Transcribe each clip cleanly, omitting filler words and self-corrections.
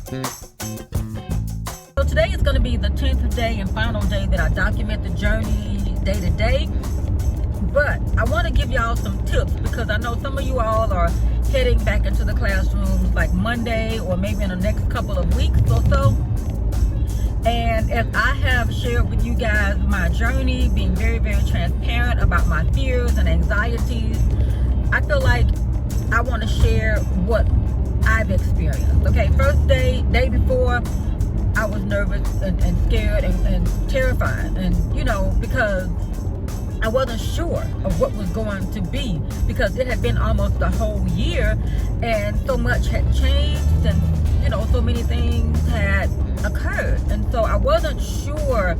So today is going to be the 10th day and final day that I document the journey day to day. But I want to give y'all some tips because I know some of you all are heading back into the classrooms like Monday or maybe in the next couple of weeks or so. And as I have shared with you guys my journey, being very, very transparent about my fears and anxieties, I feel like I want to share what I've experienced. Okay, first day before, I was nervous and scared and terrified. And, you know, because I wasn't sure of what was going to be because it had been almost a whole year and so much had changed and, you know, so many things had occurred. And so I wasn't sure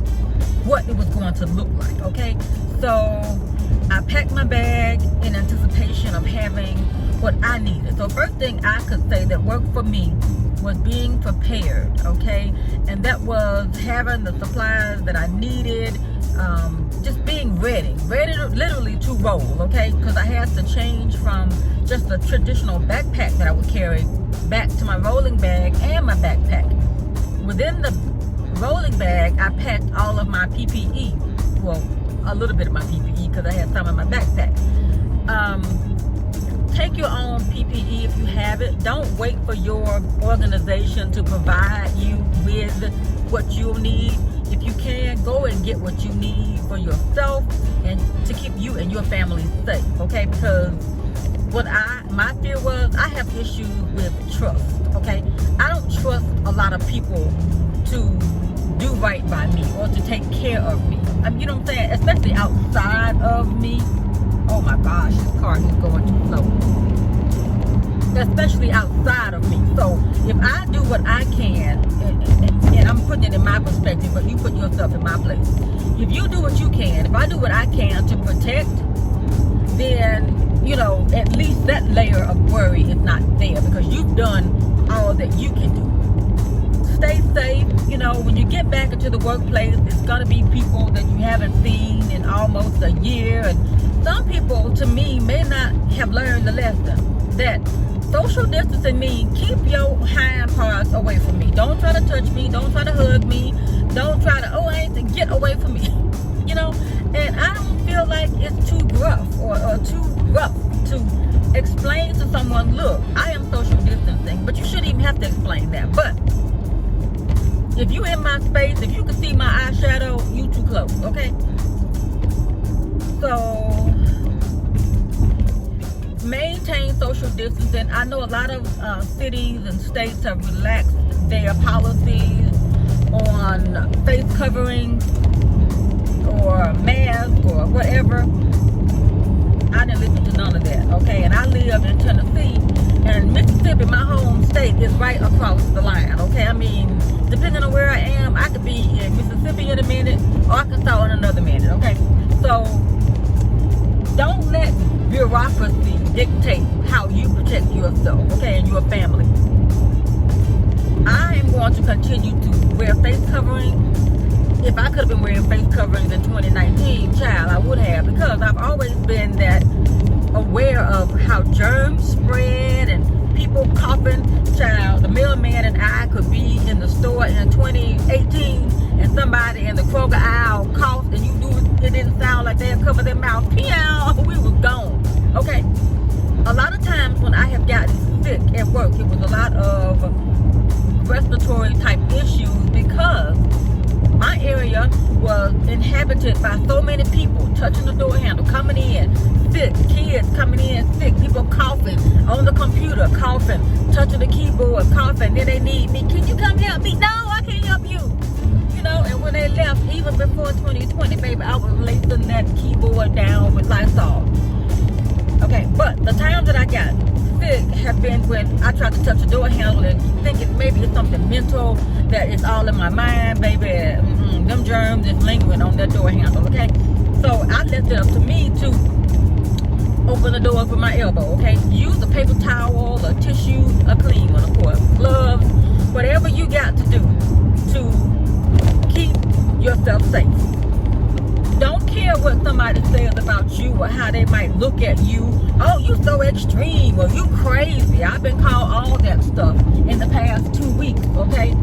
what it was going to look like, okay? So I packed my bag in anticipation of having what I needed. So first thing I could say that worked for me was being prepared, okay? And that was having the supplies that I needed, just being ready literally to roll, okay? Because I had to change from just a traditional backpack that I would carry back to my rolling bag and my backpack. Within the rolling bag, I packed all of my PPE. Well, a little bit of my PPE because I had some in my backpack. Take your own PPE if you have it. Don't wait for your organization to provide you with what you'll need. If you can, go and get what you need for yourself and to keep you and your family safe, okay? Because my fear was, I have issues with trust, okay? I don't trust a lot of people to do right by me or to take care of me. You know what I'm saying? Especially outside of me. Oh my gosh, this car is going too slow. Especially outside of me. So if I do what I can, and I'm putting it in my perspective, but you put yourself in my place. If you do what you can, if I do what I can to protect, then, you know, at least that layer of worry is not there because you've done all that you can do. Stay safe. You know, when you get back into the workplace, it's going to be people that you haven't seen in almost a year. And some people, to me, may not have learned the lesson that social distancing means keep your hind parts away from me. Don't try to touch me. Don't try to hug me. Don't try to, I ain't to get away from me. You know, and I don't feel like it's too gruff or too rough to explain to someone, look, I am social distancing, but you shouldn't even have to explain that. But if you in my space, if you can see my eyeshadow, you too close, okay? So maintain social distancing. I know a lot of cities and states have relaxed their policies on face covering or mask or whatever. I didn't listen to none of that, okay? And I live in Tennessee, and Mississippi, my home state, is right across the line, okay? I mean, depending on where I am, I could be in Mississippi in a minute, or Arkansas in another minute, okay? So don't let bureaucracy dictate how you protect yourself, okay, and your family. I am going to continue to wear face covering. If I could have been wearing face coverings in 2019, child, I would have, because I've always been that aware of how germs spread and people coughing. Child, the mailman and I could be in the store in 2018 and somebody in the Kroger aisle coughed and it didn't sound like they had covered their mouth. Pew! We was gone. Okay? A lot of times when I have gotten sick at work, it was a lot of respiratory type issues because my area was inhabited by so many people touching the door handle, coming in sick, kids coming in sick, people coughing on the computer, coughing, touching the keyboard, coughing. Then they need me. Can you come help me? No, I can't help you. You know, and when they left, even before 2020, baby, I was lacing that keyboard down with Lysol. Okay, but the times that I got sick have been when I tried to touch the door handle and thinking maybe it's something mental, that it's all in my mind, baby. Them germs is lingering on that door handle, okay? So I left it up to me to open the doors with my elbow, okay? Use a paper towel, a tissue, a clean one, of course, gloves, whatever you got to do to keep yourself safe. Don't care care what somebody says about you or how they might look at you. Oh, you so extreme, or you crazy. I've been called all that stuff in the past 2 weeks, okay?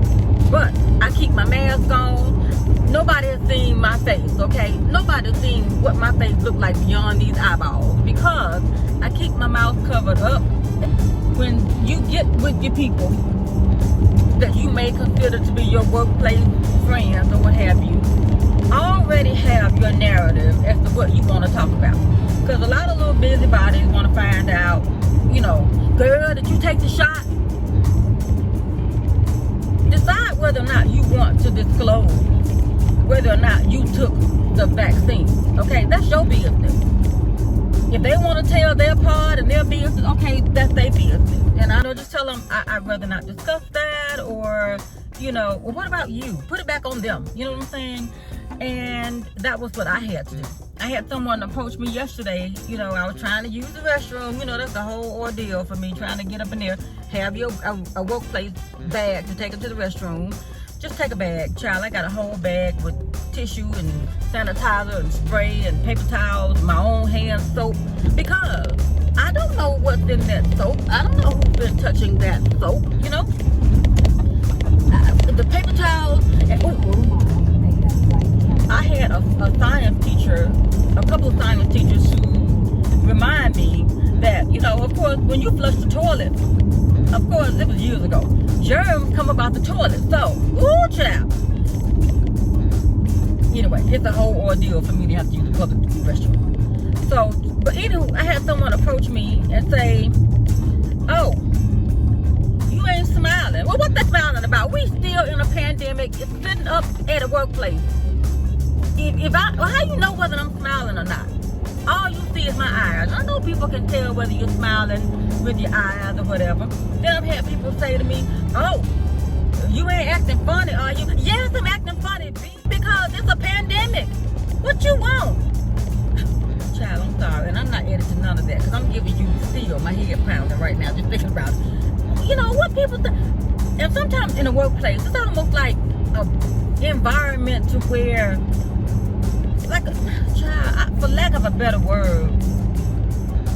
But I keep my mask on. Nobody has seen my face, okay? Nobody's seen what my face look like beyond these eyeballs, because I keep my mouth covered up. When you get with your people that you may consider to be your workplace friends or what have you, already have your narrative as to what you want to talk about. Because a lot of little busybodies want to find out, you know, girl, did you take the shot? Decide whether or not you want to disclose whether or not you took the vaccine. Okay, that's your business. If they want to tell their part and their business, okay, that's their business. And I don't just tell them, I'd rather not discuss that, or, you know, well, what about you? Put it back on them. You know what I'm saying? And that was what I had to do. I had someone approach me yesterday. You know, I was trying to use the restroom. You know, that's a whole ordeal for me, trying to get up in there, have a workplace bag to take into the restroom. Just take a bag, child. I got a whole bag with tissue and sanitizer and spray and paper towels, my own hand soap, because I don't know what's in that soap. I don't know who's been touching that soap, you know? The paper towels. I had a science teacher, a couple of science teachers who remind me that, you know, of course, when you flush the toilet, of course, it was years ago, germs come about the toilet. So, ooh, child. Anyway, it's a whole ordeal for me to have to use the public restroom. So, but anywho, I had someone approach me and say, oh, you ain't smiling. Well, what they smiling about? We still in a pandemic. It's sitting up at a workplace. Well, how you know whether I'm smiling or not? All you see is my eyes. I know people can tell whether you're smiling with your eyes or whatever. Then I've had people say to me, oh, you ain't acting funny, are you? Yes, I'm acting funny, because it's a pandemic. What you want? Child, I'm sorry, and I'm not editing none of that, because I'm giving you still my head pounding right now, just thinking about it. You know, what people think. And sometimes in the workplace, it's almost like an environment to where, like a child, for lack of a better word,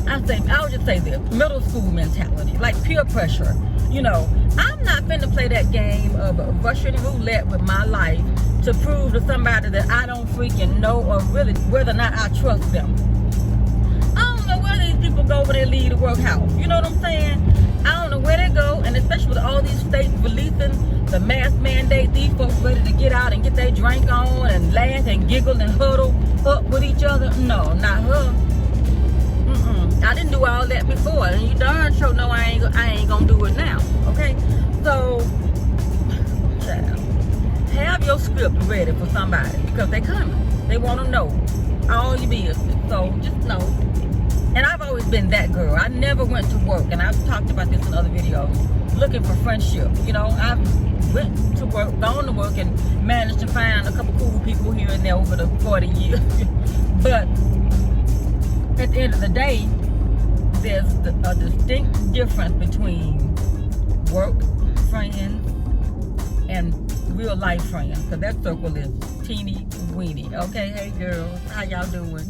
I would just say this, middle school mentality, like peer pressure. You know, I'm not finna play that game of Russian roulette with my life to prove to somebody that I don't freaking know, or really whether or not I trust them. I don't know where these people go when they leave the workhouse. You know what I'm saying? I don't know where they go, and especially with all these states releasing the mask mandate, these folks ready to get out and get their drink on and laugh and giggle and huddle up with each other. No, not her. I didn't do all that before, and you darn sure know I ain't gonna do it now. Okay, so child, have your script ready for somebody, because they coming. They want to know all your business. So just know. And I've always been that girl. I never went to work, and I've talked about this in other videos, looking for friendship. You know, I went to work, gone to work, and managed to find a couple cool people here and there over the 40 years. But at the end of the day, there's a distinct difference between work friends and real life friends, because that circle is teeny weeny. Okay, hey girls, how y'all doing?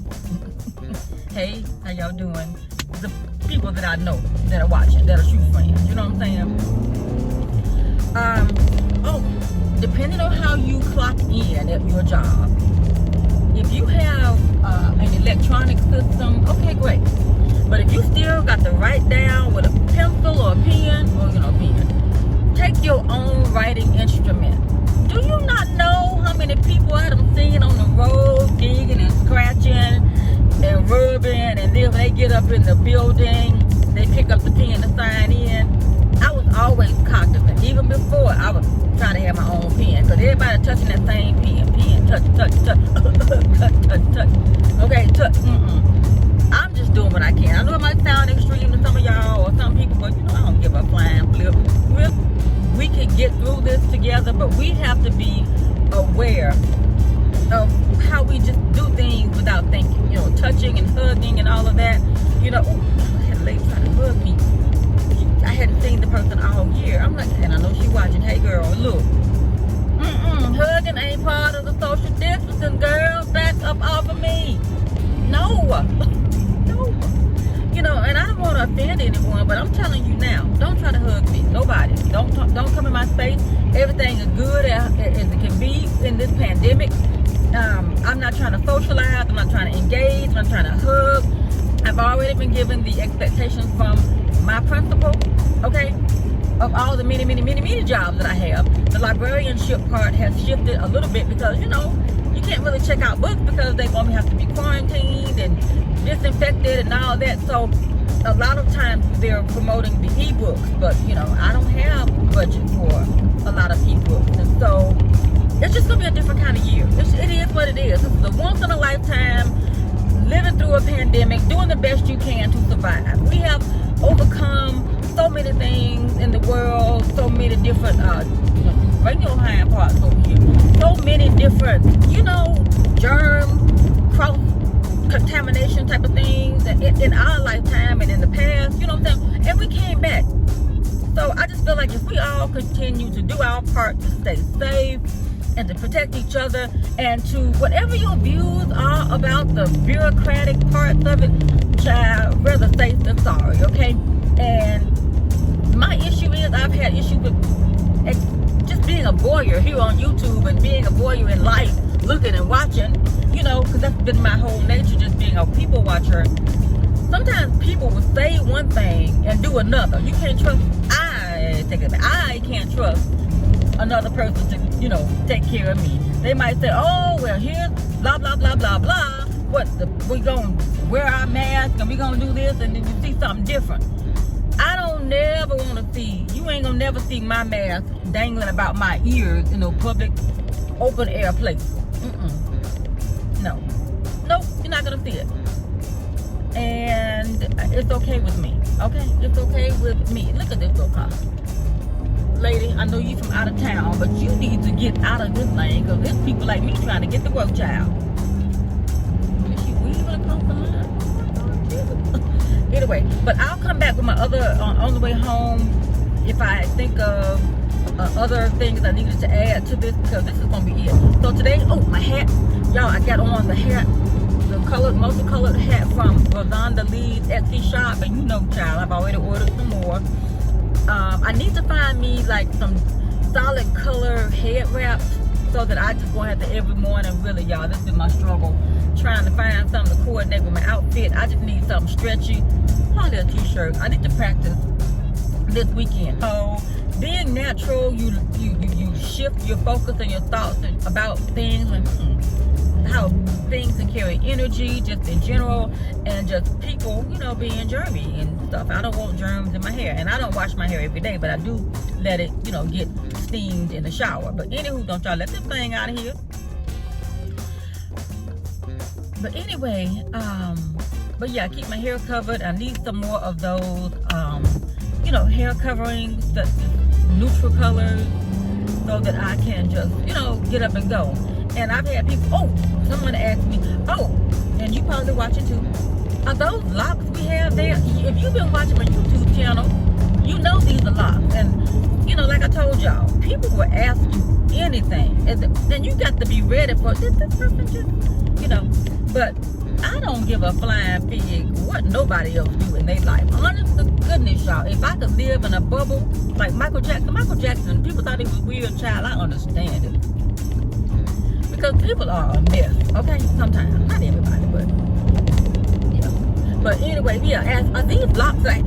Hey, how y'all doing? The people that I know that are watching, that are true friends, you know what I'm saying? Depending on how you clock in at your job, if you have an electronic system, okay, great. But if you still got to write down with a pencil or a pen, or pen, take your own writing instrument. Do you not know how many people I done seen on the road digging and scratching and rubbing, and then when they get up in the building, they pick up the pen to sign in? I was always cognizant. Even before, I was trying to have my own pen, because everybody touching that same pen, touch, touch. Okay, touch. I'm just doing what I can. I know it might sound extreme to some of y'all or some people, but you know, I don't give a flying flip. We can get through this together, but we have to be aware of how we just do things without thinking. You know, touching and hugging and all of that. You know, I had a lady try to hug me. I hadn't seen the person all year. I'm like, and I know she watching. Hey girl, look. Hugging ain't part of the social distancing, girl. Back up off of me. No. No. You know, and I don't want to offend anyone, but I'm telling you now, don't try to hug me. Nobody. Don't come in my space. Everything is good as it can be in this pandemic. I'm not trying to socialize. I'm not trying to engage. I'm not trying to hug. I've already been given the expectations from my principal, okay, of all the many jobs that I have. The librarianship part has shifted a little bit because, you know, you can't really check out books because they're going to have to be quarantined and disinfected and all that. So a lot of times they're promoting the ebooks, but, you know, I don't have budget for a lot of ebooks. And so it's just going to be a different kind of year. It is what it is. This is a once in a lifetime, living through a pandemic, doing the best you can to survive. We have overcome so many things in the world, so many different, bring your hind parts over here, so many different, you know, germ, cross-contamination type of things in our lifetime and in the past, you know what I'm saying? And we came back. So I just feel like if we all continue to do our part to stay safe, and to protect each other, and to whatever your views are about the bureaucratic parts of it, child, rather safe than sorry, okay? And my issue is I've had issues with just being a voyeur here on YouTube and being a voyeur in life, looking and watching, you know, because that's been my whole nature, just being a people watcher. Sometimes people will say one thing and do another. You can't trust, I can't trust another person to, you know, take care of me. They might say, oh, well, here's blah, blah, blah, blah, blah. We gonna wear our mask and we gonna do this, and then you see something different. I don't never want to see, you ain't gonna never see my mask dangling about my ears in a public, open air place. No. Nope, you're not gonna see it. And it's okay with me, okay? It's okay with me. Look at this little car. Lady, I know you from out of town, but you need to get out of this lane because there's people like me trying to get to work, child. Is she weaving across the line? Anyway, but I'll come back with my other, on the way home, if I think of other things I needed to add to this, because this is going to be it. So today, oh, my hat. Y'all, I got on the hat, the multicolored hat from Razonda Lee's Etsy shop, and you know, child, I've already ordered some more. I need to find me like some solid color head wraps so that I just won't have to every morning, really, y'all, this is my struggle, trying to find something to coordinate with my outfit. I just need something stretchy, probably a t-shirt. I need to practice this weekend. So being natural, you shift your focus and your thoughts about things and how things can carry energy just in general, and just people, you know, being germy and stuff. I don't want germs in my hair, and I don't wash my hair every day, but I do let it, you know, get steamed in the shower. But anywho, don't y'all let this thing out of here. But anyway, but yeah, keep my hair covered. I need some more of those, you know, hair coverings, that neutral colors, so that I can just, you know, get up and go. And I've had people, oh, someone asked me, oh, and you probably watch it too, are those locks we have there? If you've been watching my YouTube channel, you know these are locks. And, you know, like I told y'all, people will ask you anything. And then you got to be ready for this person just, you know. But I don't give a flying fig what nobody else do in their life. Honest to goodness, y'all, if I could live in a bubble like Michael Jackson, people thought he was weird, child, I understand it. Because people are a mess, okay? Sometimes, not everybody, but yeah. But anyway, yeah, as these locks, like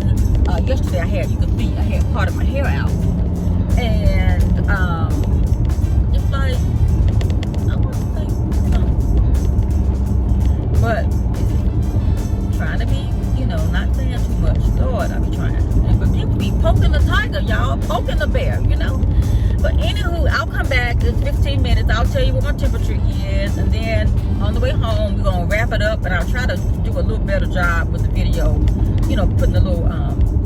yesterday I had, you could see I had part of my hair out, and it's like, I want to say something, but trying to be, you know, not saying too much. Lord, I be trying, but people be poking the tiger, y'all, poking the bear, you know. But anywho, I'll come back. It's 15 minutes. I'll tell you what my temperature is. And then on the way home, we're going to wrap it up. And I'll try to do a little better job with the video. You know, putting the little,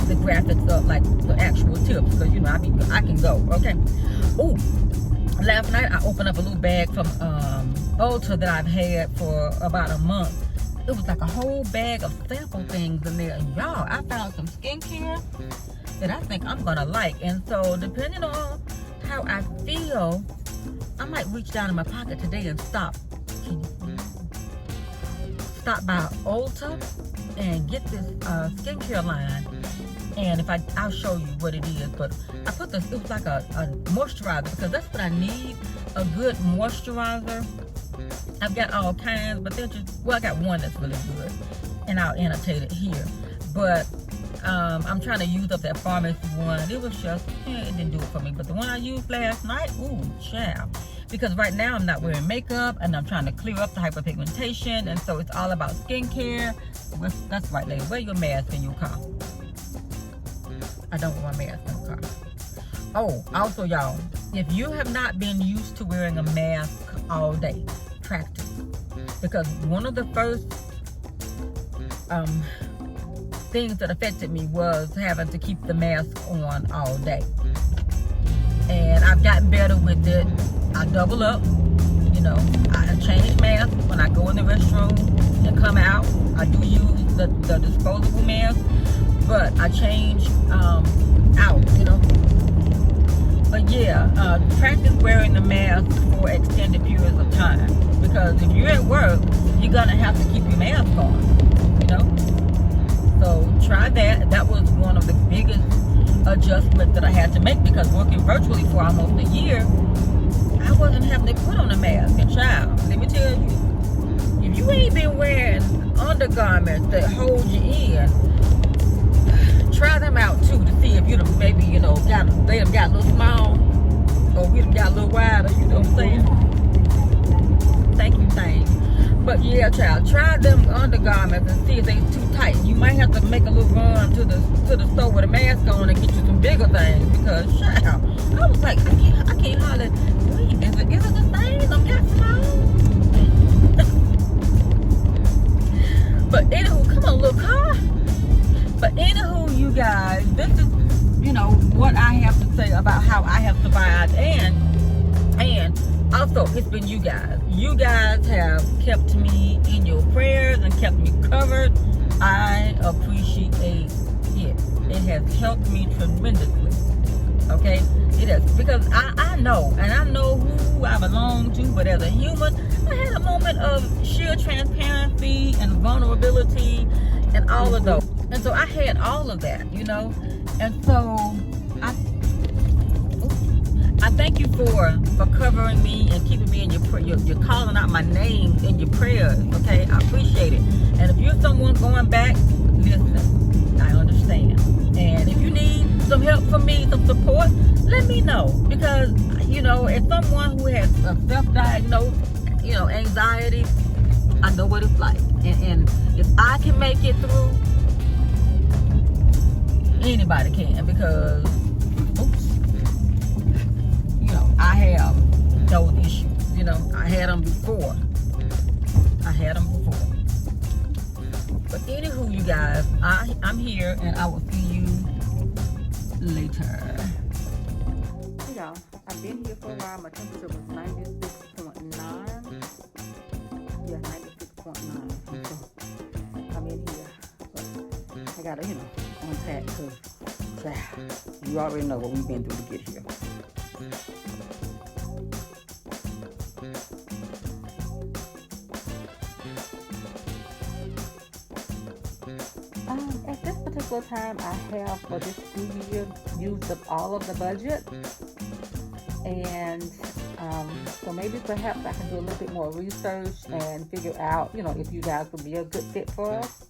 the graphics up, like the actual tips. Because, you know, I can go. Okay. Ooh. Last night, I opened up a little bag from Ulta that I've had for about a month. It was like a whole bag of sample things in there. And y'all, I found some skincare that I think I'm going to like. And so, depending on how I feel, I might reach down in my pocket today and stop. stop by Ulta and get this skincare line. And if I'll show you what it is. But I put this, it was like a moisturizer, because that's what I need, a good moisturizer. I've got all kinds, but they're just, well, I got one that's really good, and I'll annotate it here. But I'm trying to use up that pharmacy one. It was just, it didn't do it for me. But the one I used last night, ooh, child. Because right now I'm not wearing makeup, and I'm trying to clear up the hyperpigmentation, and so it's all about skincare. That's right, lady. Wear your mask in your car. I don't want my mask in the car. Oh, also, y'all, if you have not been used to wearing a mask all day, practice. Because one of the first things that affected me was having to keep the mask on all day. And I've gotten better with it. I double up, you know. I change masks when I go in the restroom and come out. I do use the disposable mask, but I change out, you know. But yeah, practice wearing the mask for extended periods of time, because if you're at work, you're gonna have to keep your mask on, you know. So try that. That was one of the biggest adjustments that I had to make, because working virtually for almost a year, I wasn't having to put on a mask. And child, let me tell you, if you ain't been wearing undergarments that hold you in, try them out too, to see if you done maybe, you know, they done got a little small, or we done got a little wider, you know what I'm saying? Thank you, thanks. But yeah, child, try them undergarments and see if they too tight. You might have to make a little run to the store with a mask on and get you some bigger things, because child, I was like, I can't hardly breathe. Is it the same? I'm got small. But anywho, come on, little car. But anywho, you guys, this is, you know, what I have to say about how I have survived, and also it's been you guys. You guys have kept me in your prayers and kept me covered. I appreciate it. It has helped me tremendously. Okay, it has, because I know, and I know who I belong to. But as a human, I had a moment of sheer transparency and vulnerability and all of those. And so I had all of that, you know. And so I thank you for covering me and keeping me in your prayer. You're calling out my name in your prayers, okay? I appreciate it. And if you're someone going back, listen, I understand. And if you need some help from me, some support, let me know. Because, you know, as someone who has a self-diagnosed, you know, anxiety, I know what it's like. And if I can make it through, anybody can, because, oops, you know, I have those issues, you know. I had them before. But anywho, you guys, I'm here, and I will see you later. Hey y'all, I've been here for a while. My temperature was 96.9. Yeah, 96.9. So I'm in here. But I gotta, you know, unpack, because you already know what we've been through to get here. At this particular time, I have for this school year used up all of the budget, and so maybe perhaps I can do a little bit more research and figure out, you know, if you guys would be a good fit for us.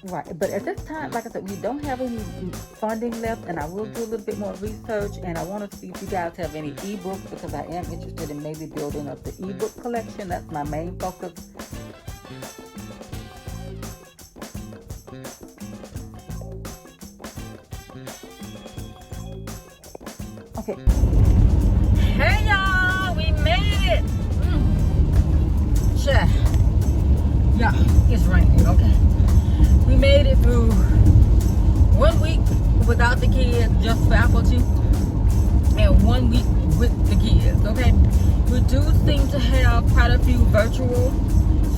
Right, but at this time, like I said, we don't have any funding left, and I will do a little bit more research, and I want to see if you guys have any ebooks, because I am interested in maybe building up the ebook collection. That's my main focus. Okay. Hey y'all, we made it. Sure. Yeah, it's raining, okay. We made it through 1 week without the kids, just faculty, and 1 week with the kids, okay? We do seem to have quite a few virtual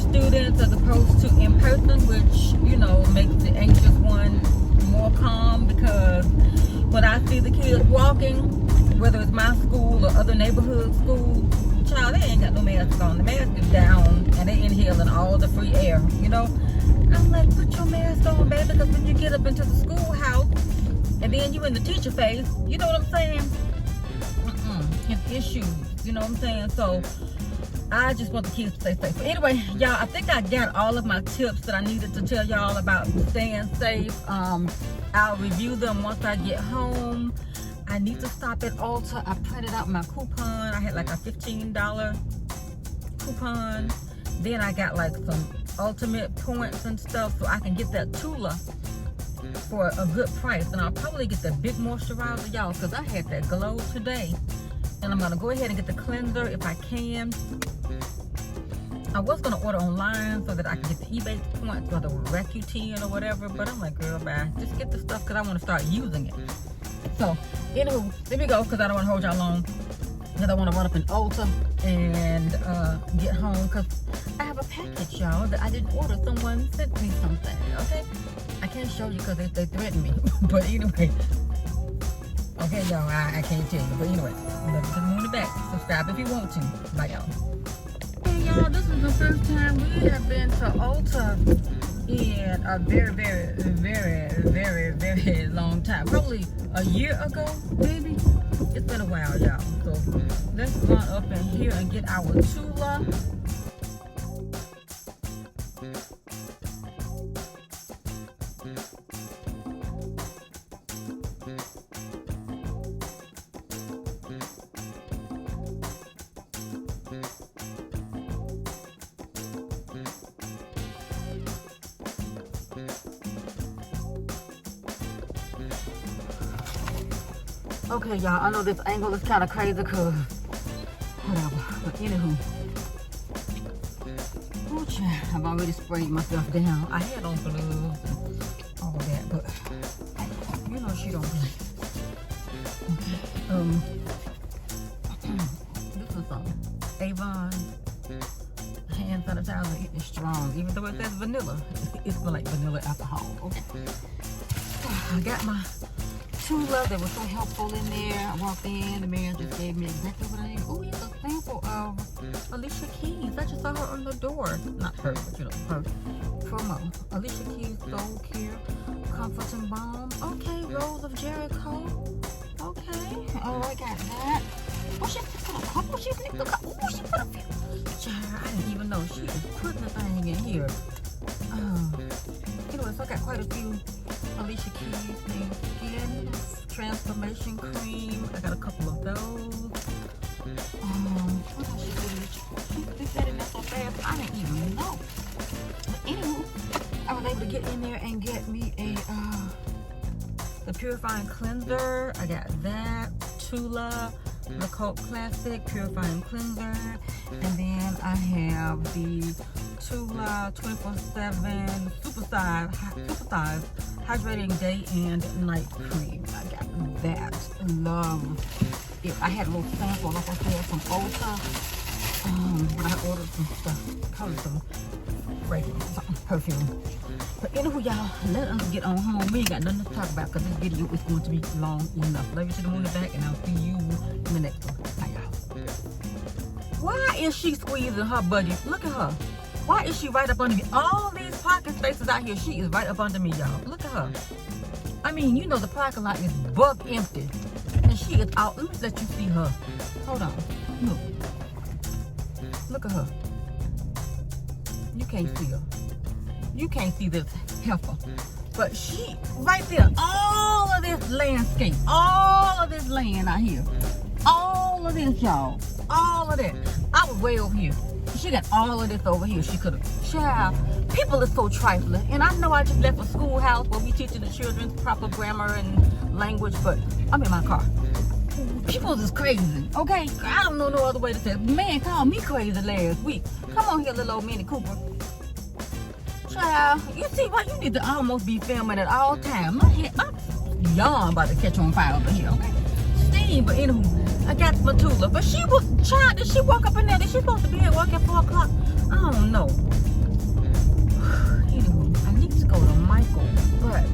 students as opposed to in person, which, you know, makes the anxious one more calm, because when I see the kids walking, whether it's my school or other neighborhood schools, child, they ain't got no mask on. The mask is down, and they inhaling all the free air, you know? I'm like, put your mask on, baby, because when you get up into the schoolhouse and then you in the teacher face, you know what I'm saying? It's issues, you know what I'm saying? So I just want the kids to stay safe. But anyway, y'all, I think I got all of my tips that I needed to tell y'all about staying safe. I'll review them once I get home. I need to stop at Ulta. I printed out my coupon. I had like a $15 coupon. Then I got like some ultimate points and stuff, so I can get that Tula for a good price. And I'll probably get the big moisturizer, y'all, because I had that glow today. And I'm gonna go ahead and get the cleanser if I can. I was gonna order online so that I can get the eBay points or the Rakuten or whatever, but I'm like, girl, bye, just get the stuff because I want to start using it. So anywho, let me go, because I don't want to hold y'all long, because I want to run up in Ulta and get home, because I have a package, y'all, that I didn't order. Someone sent me something, okay? I can't show you because they threatened me. But anyway, okay, y'all, I can't tell you. But anyway, love you to the moon and back. Subscribe if you want to. Bye, y'all. Hey, y'all, this is the first time we have been to Ulta in a very, very, very, very, very long time. Probably a year ago, maybe. It's been a while, y'all. So let's run up in here and get our Tula. Okay, y'all, I know this angle is kind of crazy because whatever, but anywho. Oh, child, I've already sprayed myself down. I had on gloves and all that, but you know she don't play. Okay, this is Avon hand sanitizer. It is strong, even though it says vanilla. It smells like vanilla alcohol. Okay, I got my Tula that was so helpful in there. I walked in, the man just gave me exactly what I needed. Oh, it's a sample of Alicia Keys. I just saw her on the door. Not her, but you know, her promo. Alicia Keys Soulcare Comfort and Balm. Okay, Rose of Jericho. Okay. Oh, I got that. Oh, she put a couple. She snipped a couple. Oh, she put a few. Child, I didn't even know she was putting a thing in here. Anyway, so I got quite a few Alicia Keys things. Skin Transformation Cream. I got a couple of those. What else she did? She said it not so fast. I I didn't even know. But anywho, I was able to get in there and get me a the purifying cleanser. I got that. Tula, the Cult Classic Purifying Cleanser. And then I have the Tula 24/7 Supersize Hydrating Day and Night Cream. I got that. Love it. I had a little sample, like I said, from Ulta. But I ordered some stuff. Probably some fragrance, something, perfume. But anyway, y'all, let us get on home. We ain't got nothing to talk about because this video is going to be long enough. Love you to the moon and back, and I'll see you in the next one. Bye, y'all. Why is she squeezing her buddy? Look at her. Why is she right up under me? All these parking spaces out here, she is right up under me, y'all. Look at her. I mean, you know the parking lot is bug empty. And she is out. Let me let you see her. Hold on. Look. Look at her. You can't see her. You can't see this heifer. But she, right there, all of this landscape, all of this land out here, all of this, y'all, all of that. I was way over here. She got all of this over here. She could have. Child, people are so trifling. And I know I just left a schoolhouse where we teaching the children proper grammar and language, but I'm in my car. People is crazy, okay? I don't know no other way to say it. Man called me crazy last week. Come on here, little old Minnie Cooper. Child, you see why you need to almost be filming at all times. My yarn about to catch on fire over here, okay? Steam, but anywho, I got my Tula. But she was, child, did she walk up in there? Did she supposed to be at work at 4 o'clock? I don't know. Anywho, I need to go to Michael, but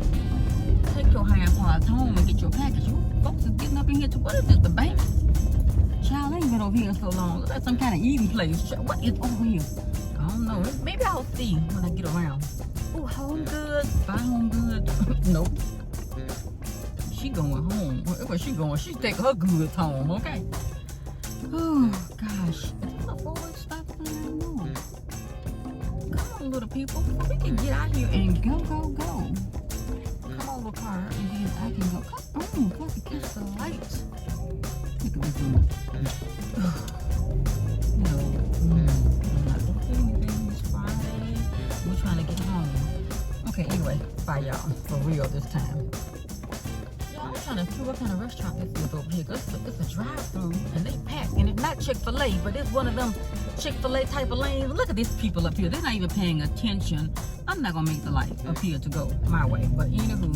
take your hand parts home and get your package. You folks is getting up in here too. What is this, the bank? Child, I ain't been over here so long. Looks like some kind of eating place. Child, what is over here? I don't know. Maybe I'll see when I get around. Oh, Home Goods. Buy Home Goods. Nope. She going home. Where she going? She's taking her goods home, okay? Oh, gosh. Is this a forward stop sign? No. Come on, little people. We can get out here and go. Come on, little car. And then I can go. Come on, so I can catch the lights. Look at this one. No. We're trying to get home. Okay, anyway, bye y'all. For real this time. Y'all, I'm trying to see what kind of restaurant this is over here. It's a drive-thru and they pack. And it's not Chick-fil-A, but it's one of them Chick-fil-A type of lanes. Look at these people up here. They're not even paying attention. I'm not gonna make the light appear to go my way. But anywho,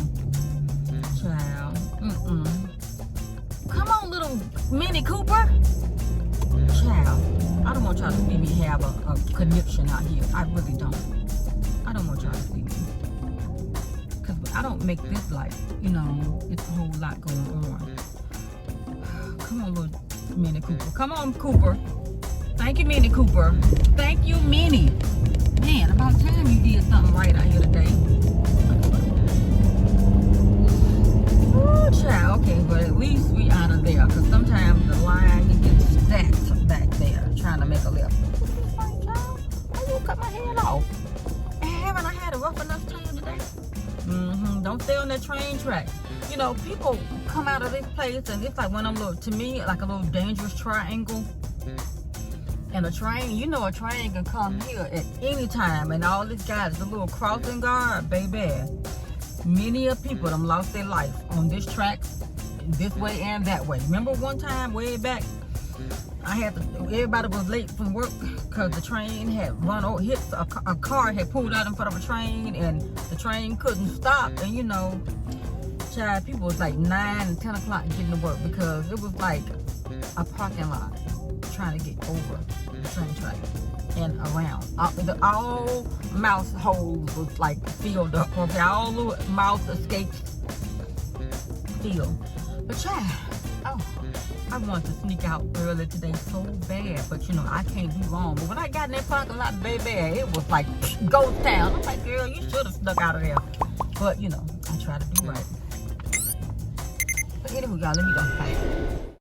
child. Come on, little Minnie Cooper. Child, I don't want y'all to see me have a conniption out here. I really don't. I don't want y'all to see me. Because I don't make this life, you know, it's a whole lot going on. Come on, little Minnie Cooper. Come on, Cooper. Thank you, Minnie Cooper. Thank you, Minnie. Man, about time you did something right out here today. Oh, child. Okay, but at least we out of there. Because sometimes the line gets stacked back there trying to make a left. Why you cut my head off? Haven't I had a rough enough time today? Don't stay on that train track. You know, people come out of this place and it's like one of them little, to me, like a little dangerous triangle. And a train, you know, a train can come here at any time. And all this guys, the little crossing guard, baby. Many of people them lost their life on this track, this way and that way. Remember one time way back, everybody was late from work because the train had run over, a car had pulled out in front of a train and the train couldn't stop. And you know, child, people was like 9 and 10 o'clock getting to work because it was like a parking lot trying to get over the train track and around. All mouse holes was like filled up. Okay, all the mouse escapes filled. But child, I wanted to sneak out early today so bad, but you know, I can't do wrong. But when I got in that parking lot, baby, it was like ghost town. I'm like, girl, you should have snuck out of there. But you know, I try to do right. But anyway, y'all, let me go. Bye.